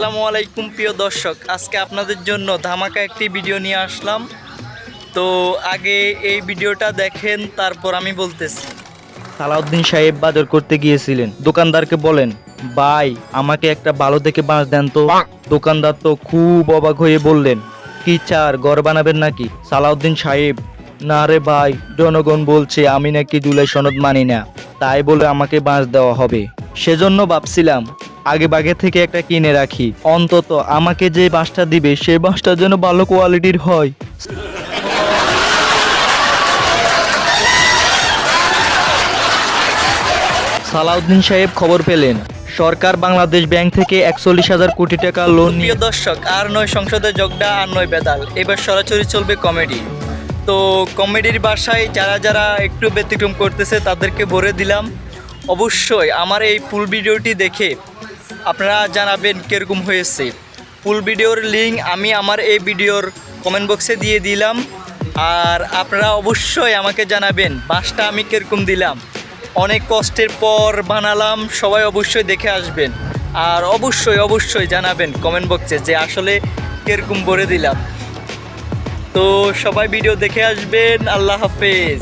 আসসালামু আলাইকুম প্রিয় দর্শক, আজকে আপনাদের জন্য ধামাকা একটি ভিডিও নিয়ে আসলাম। তো আগে এই ভিডিওটা দেখেন, তারপর আমি বলতেছি। সালাউদ্দিন সাহেব বাজার করতে গিয়েছিলেন, দোকানদারকে বলেন, ভাই আমাকে একটা ভালো দেখে বাঁশ দেন তো। দোকানদার তো খুব অবাক হয়ে বললেন, কি চার ঘর বানাবেন নাকি? সালাউদ্দিন সাহেব, না রে ভাই, জনগণ বলছে আমি নাকি জুলাই সনদ মানি না, তাই বলে আমাকে বাঁশ দেওয়া হবে। সেজন্য ভাবছিলাম আগে বাগে থেকে একটা কিনে রাখি, অন্তত আমাকে যে বাঁশটা দিবে সেই বাঁশটা যেন ভালো কোয়ালিটির হয়। সালাউদ্দিন সাহেব খবর পেলেন সরকার বাংলাদেশ ব্যাংক থেকে 41,000 কোটি টাকা লোন নিয়ে। দর্শক, আর নয় সংসদে যোগডা, আর নয় বেদাল, এবার সরাসরি চলবে কমেডি। তো কমেডির বাসায় যারা যারা একটু ব্যতিক্রম করতেছে তাদেরকে ভরে দিলাম। অবশ্যই আমার এই ফুল ভিডিওটি দেখে আপনারা জানাবেন কীরকম হয়েছে। ফুল ভিডিওর লিঙ্ক আমি আমার এই ভিডিওর কমেন্ট বক্সে দিয়ে দিলাম। আর আপনারা অবশ্যই আমাকে জানাবেন বাসটা আমি কীরকম দিলাম। অনেক কষ্টের পর বানালাম, সবাই অবশ্যই দেখে আসবেন। আর অবশ্যই জানাবেন কমেন্ট বক্সে যে আসলে কীরকম ভরে দিলাম। তো সবাই ভিডিও দেখে আসবেন। আল্লাহ হাফেজ।